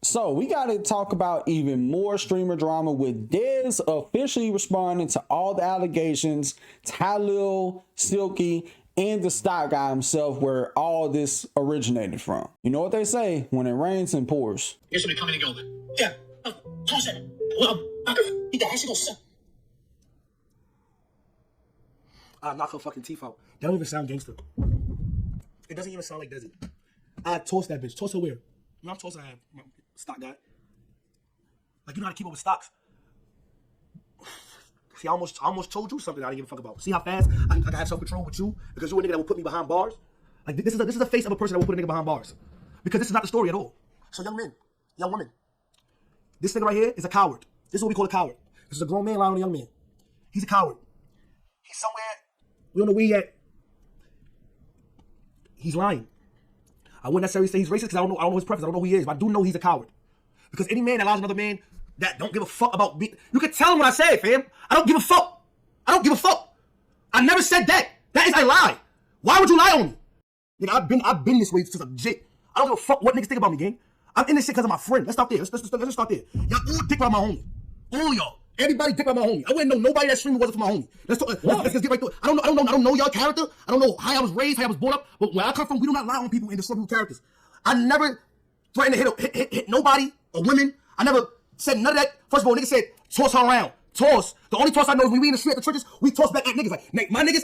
So we got to talk about even more streamer drama with Dezz officially responding to all the allegations, Talil, Silky, and the stock guy himself, where all this originated from. You know what they say, when it rains and pours. Here's somebody coming and going. Yeah. Toss it. Eat the hash go. Knock her fucking teeth out. That don't even sound gangster. It doesn't even sound like Dezz. I toss that bitch. Toss her where? You know, I'm tossing her stock guy. Like, you know how to keep up with stocks. See, I almost told you something I didn't give a fuck about. See how fast I can have self-control with you? Because you're a nigga that will put me behind bars? Like, this is the face of a person that will put a nigga behind bars. Because this is not the story at all. So young men, young women, this nigga right here is a coward. This is what we call a coward. This is a grown man lying on a young man. He's a coward. He's somewhere. We don't know where he at. He's lying. I wouldn't necessarily say he's racist because I don't know his preference. I don't know who he is, but I do know he's a coward. Because any man that allows another man that don't give a fuck about me, you can tell him what I said, fam. I don't give a fuck. I don't give a fuck. I never said that. That is a lie. Why would you lie on me? Nigga, I've been this way since I'm legit. I don't give a fuck what niggas think about me, gang. I'm in this shit because of my friend. Let's stop there. Let's just start there. Y'all all dick by my homie. All y'all. Everybody dick by my homie. I wouldn't know nobody that streamed wasn't for my homie. Let's get right through it. I don't know y'all character. I don't know how I was raised, how I was brought up. But where I come from, we do not lie on people and destroy people's characters. I never threatened to hit nobody or women. I never said none of that. First of all, niggas said toss her around. Toss. The only toss I know is when we in the street at the churches, we toss back at niggas. Like my niggas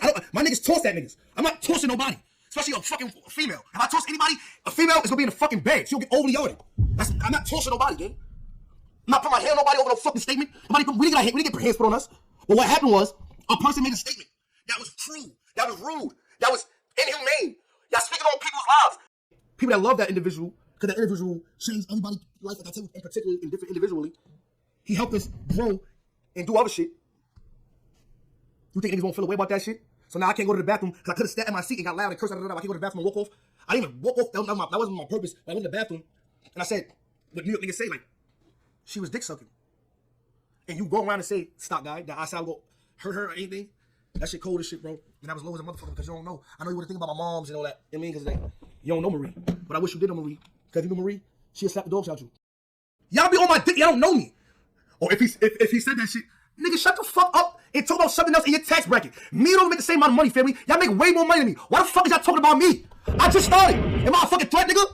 toss at niggas. I'm not tossing nobody. Especially a fucking female. If I toss anybody, a female is gonna be in the fucking bed. She'll get overly yarded. I'm not tossing nobody, gang. I'm not putting my hand on nobody over no fucking statement. We didn't get hands put on us. But what happened was, a person made a statement that was crude, that was rude, that was inhumane. Y'all speaking on people's lives. People that love that individual, because that individual changed everybody's life, like I tell you, in particular, individually. He helped us grow and do other shit. You think niggas won't feel a way about that shit? So now I can't go to the bathroom because I could have sat in my seat and got loud and cursed. I can't go to the bathroom and walk off. I didn't even walk off. That wasn't my purpose. I went to the bathroom and I said, what New York niggas say, like, she was dick sucking. And you go around and say, stop, guy, that I said I would go hurt her or anything. That shit cold as shit, bro. And I was low as a motherfucker because you don't know. I know you would think about my moms and all that. You know what I mean? Because like, you don't know Marie. But I wish you did know Marie. Because if you knew Marie, she'd slap the dogs out you. Y'all be on my dick. Y'all don't know me. Or if he said that shit, nigga, shut the fuck up and talk about something else in your tax bracket. Me don't make the same amount of money, family. Y'all make way more money than me. Why the fuck is y'all talking about me? I just started. Am I a fucking threat, nigga?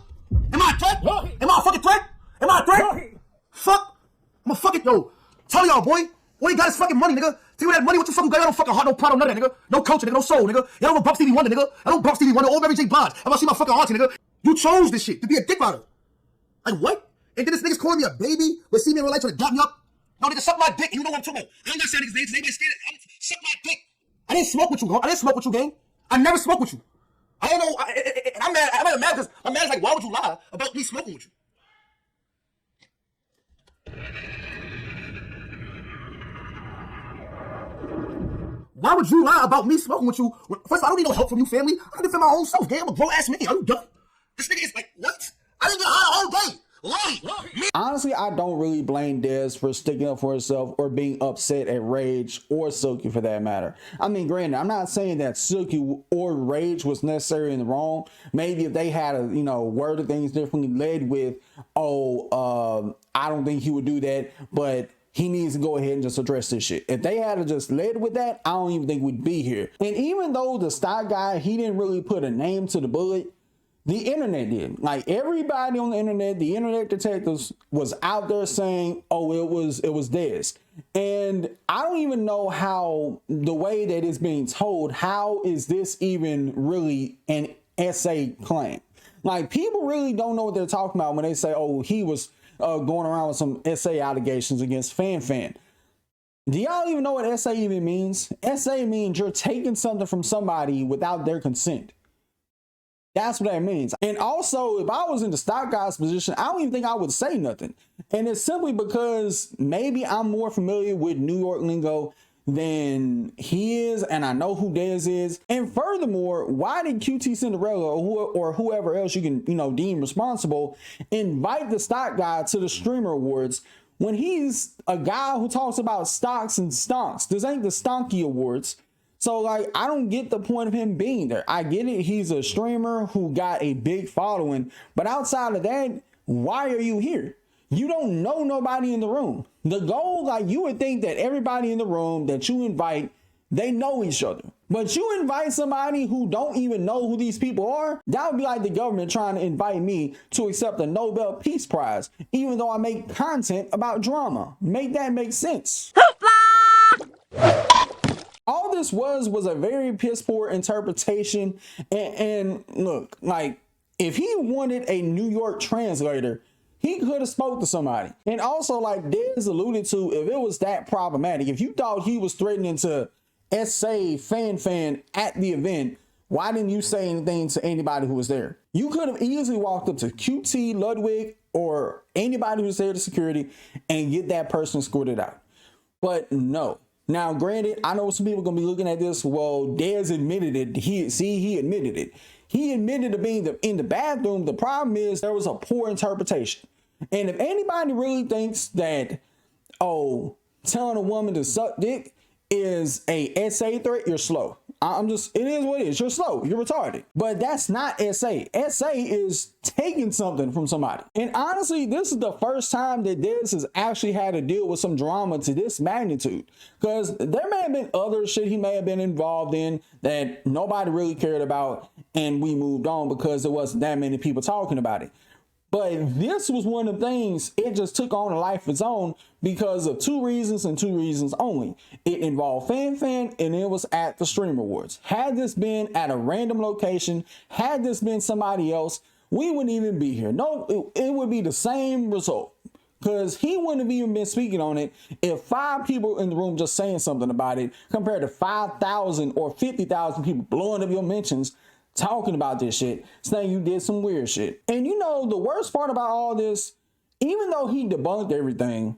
Am I a threat? Am I a fucking threat? Am I a threat? Fuck. I'm a fucking, yo. Tell y'all, boy. All you got is fucking money, nigga. Take all that money, what you fucking got? I don't fucking heart, no pride, none of that, nigga. No culture, nigga, no soul, nigga. Y'all don't Bump Stevie Wonder, nigga. I don't Bump Stevie Wonder or Mary J. Blige. I'm gonna see my fucking auntie, nigga. You chose this shit to be a dick rider. Like, what? And then this nigga's calling me a baby, but see me in real life trying to dap me up. No, nigga, suck my dick, and you know what I'm talking about. I ain't got to say niggas' names, anybody scared of suck my dick. I didn't smoke with you, bro. I didn't smoke with you, gang. I never smoked with you. I don't know, I'm mad. I'm mad because my man's like, why would you lie about me smoking with you? Why would you lie about me smoking with you? First of all, I don't need no help from you, family. I can defend my own self, gang. I'm a grown-ass man. Are you dumb? This nigga is like, what? I didn't get high all day. Honestly, I don't really blame Dezz for sticking up for herself or being upset at Rage or Silky for that matter. I mean, granted, I'm not saying that Silky or Rage was necessarily in the wrong. Maybe if they had worded things differently, led with, I don't think he would do that, but he needs to go ahead and just address this shit. If they had just led with that, I don't even think we'd be here. And even though the stock guy, he didn't really put a name to the bullet, the internet did. Like everybody on the internet detectives was out there saying, oh, it was Dezz. And I don't even know how, the way that it's being told, how is this even really an SA claim? Like people really don't know what they're talking about when they say, oh, he was going around with some SA allegations against Fan. Do y'all even know what SA even means? SA means you're taking something from somebody without their consent. That's what that means. And also, if I was in the stock guy's position, I don't even think I would say nothing. And it's simply because maybe I'm more familiar with New York lingo than he is, and I know who Dezz is. And furthermore, why did QT Cinderella or whoever else you can deem responsible invite the stock guy to the streamer awards when he's a guy who talks about stocks and stonks? This ain't the Stonky Awards. So like, I don't get the point of him being there. I get it. He's a streamer who got a big following, but outside of that, why are you here? You don't know nobody in the room. The goal, like, you would think that everybody in the room that you invite, they know each other. But you invite somebody who don't even know who these people are, that would be like the government trying to invite me to accept the Nobel Peace Prize, even though I make content about drama. Make that make sense. All this was a very piss poor interpretation. And look, like, if he wanted a New York translator, he could have spoke to somebody. And also, like Dezz alluded to, if it was that problematic, if you thought he was threatening to essay fan at the event, why didn't you say anything to anybody who was there? You could have easily walked up to QT, Ludwig, or anybody who's there to security and get that person escorted out. But no. Now, granted, I know some people are going to be looking at this. Well, Dezz admitted it. He admitted it. He admitted to being in the bathroom. The problem is there was a poor interpretation. And if anybody really thinks that, oh, telling a woman to suck dick is a SA threat, you're slow. It is what it is. You're slow. You're retarded. But that's not SA. SA is taking something from somebody. And honestly, this is the first time that Dezz has actually had to deal with some drama to this magnitude. Because there may have been other shit he may have been involved in that nobody really cared about, and we moved on because there wasn't that many people talking about it. But this was one of the things, it just took on a life of its own because of two reasons and two reasons only. It involved fan and it was at the Stream Awards. Had this been at a random location, had this been somebody else, we wouldn't even be here. No, it would be the same result. Because he wouldn't have even been speaking on it if 5 people in the room just saying something about it compared to 5,000 or 50,000 people blowing up your mentions talking about this shit, saying you did some weird shit. And you know, the worst part about all this, even though he debunked everything,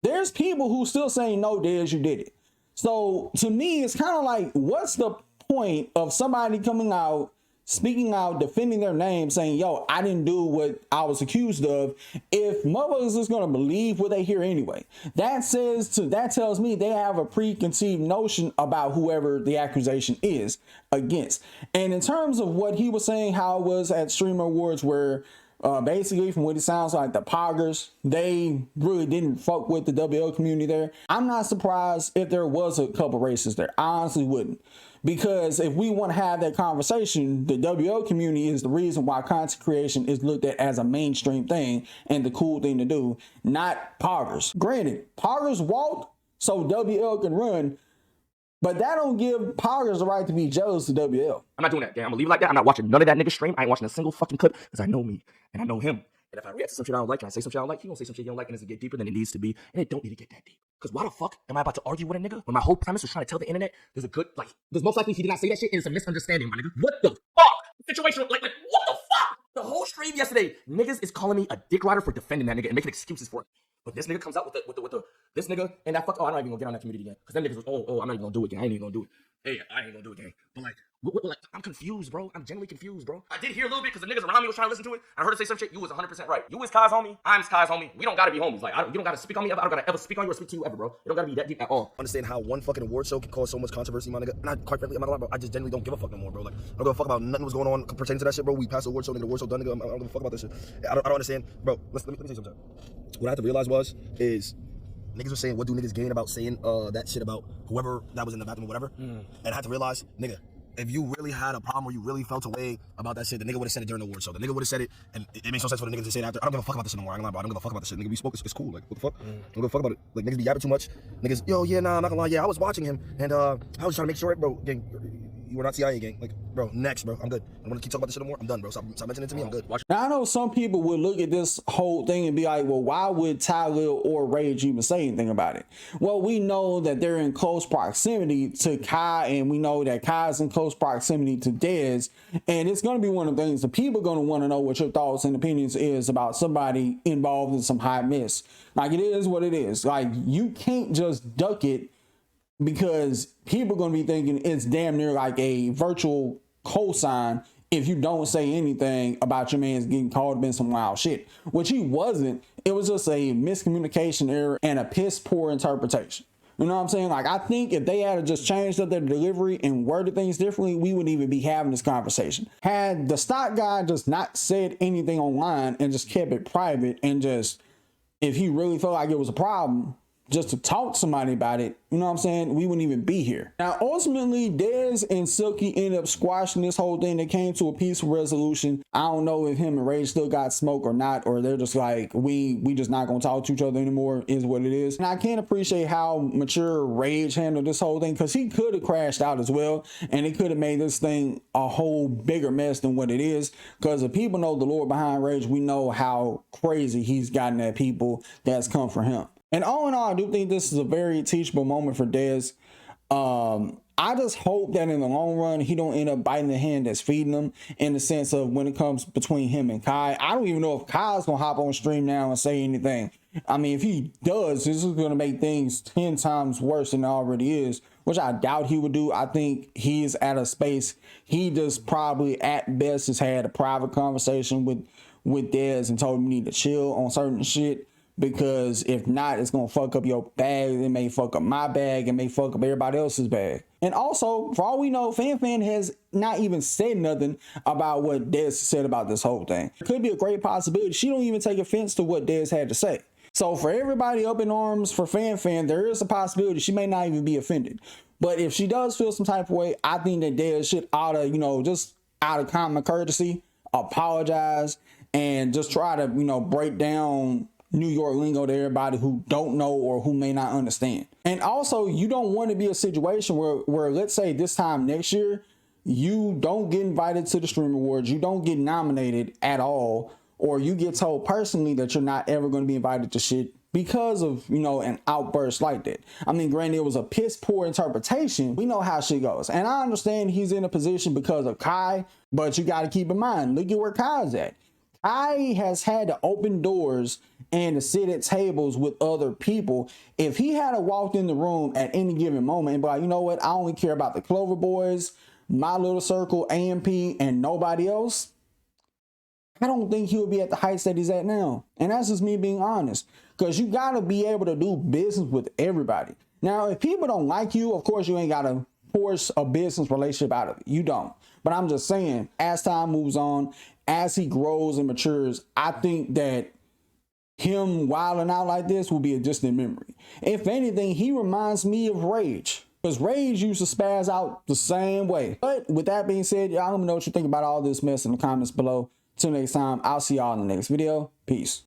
there's people who still saying, no, Dezz, you did it. So to me, it's kind of like, what's the point of somebody coming out, speaking out, defending their name, saying, yo, I didn't do what I was accused of, if motherfuckers is going to believe what they hear anyway? That tells me they have a preconceived notion about whoever the accusation is against. And in terms of what he was saying, how it was at Streamer Awards, where basically, from what it sounds like, the poggers, they really didn't fuck with the WL community there. I'm not surprised if there was a couple racists there. I honestly wouldn't. Because if we want to have that conversation, the WL community is the reason why content creation is looked at as a mainstream thing and the cool thing to do, not poggers. Granted, poggers walk so WL can run, but that don't give poggers the right to be jealous of WL. I'm not doing that, gang. I'm gonna leave it like that. I'm not watching none of that nigga stream. I ain't watching a single fucking clip because I know me and I know him. And if I react to some shit I don't like and I say some shit I don't like, he gonna say some shit he don't like and it's gonna get deeper than it needs to be. And it don't need to get that deep. Because why the fuck am I about to argue with a nigga when my whole premise was trying to tell the internet there's most likely he did not say that shit and it's a misunderstanding, my nigga. What the fuck? The situation, like what the fuck? The whole stream yesterday, niggas is calling me a dick rider for defending that nigga and making excuses for it. But this nigga comes out with this nigga and that fuck. Oh, I'm not even gonna get on that community again. Because them niggas was, I'm not even gonna do it again. I ain't even gonna do it. Hey, I ain't gonna do it again. But like, like, I'm confused, bro. I'm genuinely confused, bro. I did hear a little bit because the niggas around me was trying to listen to it. I heard her say some shit. You was 100% right. You is Kai's homie. I'm Kai's homie. We don't gotta be homies. Like, you don't gotta speak on me ever. I don't gotta ever speak on you or speak to you ever, bro. It don't gotta be that deep at all. Understand how one fucking award show can cause so much controversy, my nigga. Not quite frankly, I'm not gonna lie, bro. I just genuinely don't give a fuck no more, bro. Like, I don't give a fuck about nothing was going on pertaining to that shit, bro. We passed the award show, nigga. The award show done, nigga. I don't give a fuck about this shit. I don't understand, bro. Let me say something. What I had to realize is niggas were saying, what do niggas gain about saying that shit about whoever that was in the bathroom or whatever? And I had to realize, nigga, if you really had a problem or you really felt a way about that shit, the nigga would have said it during the award show. The nigga would have said it, and it makes no sense for the niggas to say it after. I don't give a fuck about this shit no more. I don't give a fuck about this shit. Nigga, we spoke. It's cool. Like, what the fuck? I don't give a fuck about it. Like, niggas be yapping too much. Niggas, yo, yeah, nah, I'm not gonna lie. Yeah, I was watching him, and I was trying to make sure, bro, gang, you were not CIA, gang. Like, bro, next, bro. I'm good. I want to keep talking about this shit no more. I'm done, bro. Stop mentioning it to me. I'm good. Watch. Now, I know some people would look at this whole thing and be like, well, why would Tyler or Rage even say anything about it? Well, we know that they're in close proximity to Kai, and we know that Kai's in close proximity to Dezz, and it's going to be one of the things that people are going to want to know what your thoughts and opinions is about somebody involved in some high mess. Like, it is what it is. Like, you can't just duck it because people are going to be thinking it's damn near like a virtual cosign if you don't say anything about your man's getting caught up in some wild shit, which he wasn't. It was just a miscommunication error and a piss poor interpretation. You know what I'm saying? Like, I think if they had just changed up their delivery and worded things differently, we wouldn't even be having this conversation. Had the stock guy just not said anything online and just kept it private and just if he really felt like it was a problem, just to talk to somebody about it, you know what I'm saying, we wouldn't even be here. Now, ultimately, Dezz and Silky ended up squashing this whole thing. They came to a peaceful resolution. I don't know if him and Rage still got smoke or not, or they're just like, we just not gonna talk to each other anymore, is what it is. And I can't appreciate how mature Rage handled this whole thing, because he could have crashed out as well, and it could have made this thing a whole bigger mess than what it is. Because if people know the Lord behind Rage, we know how crazy he's gotten at people that's come for him. And all in all, I do think this is a very teachable moment for Dezz. I just hope that in the long run, he don't end up biting the hand that's feeding him, in the sense of when it comes between him and Kai. I don't even know if Kai's gonna hop on stream now and say anything. I mean, if he does, this is gonna make things 10 times worse than it already is, which I doubt he would do. I think he's at a space, he just probably at best has had a private conversation with Dezz and told him you need to chill on certain shit. Because if not, it's gonna fuck up your bag. It may fuck up my bag. It may fuck up everybody else's bag. And also, for all we know, Fan has not even said nothing about what Dezz said about this whole thing. It could be a great possibility she don't even take offense to what Dezz had to say. So for everybody up in arms for Fan, there is a possibility she may not even be offended. But if she does feel some type of way, I think that Dezz should oughta, you know, just out of common courtesy, apologize and just try to, you know, break down New York lingo to everybody who don't know or who may not understand. And also, you don't want to be a situation where let's say this time next year, you don't get invited to the Stream Awards, you don't get nominated at all, or you get told personally that you're not ever going to be invited to shit because of, you know, an outburst like that. I mean, granted, it was a piss poor interpretation. We know how shit goes. And I understand he's in a position because of Kai, but you got to keep in mind, look at where Kai's at. Kai has had to open doors and to sit at tables with other people. If he had walked in the room at any given moment and be like, you know what, I only care about the Clover Boys, my little circle, AMP, and nobody else, I don't think he would be at the heights that he's at now. And that's just me being honest, because you got to be able to do business with everybody. Now, if people don't like you, of course, you ain't got to force a business relationship out of it. You don't. But I'm just saying, as time moves on, as he grows and matures, I think that him wilding out like this will be a distant memory. If anything, he reminds me of Rage, because Rage used to spaz out the same way. But with that being said, y'all let me know what you think about all this mess in the comments below. Till next time, I'll see y'all in the next video. Peace.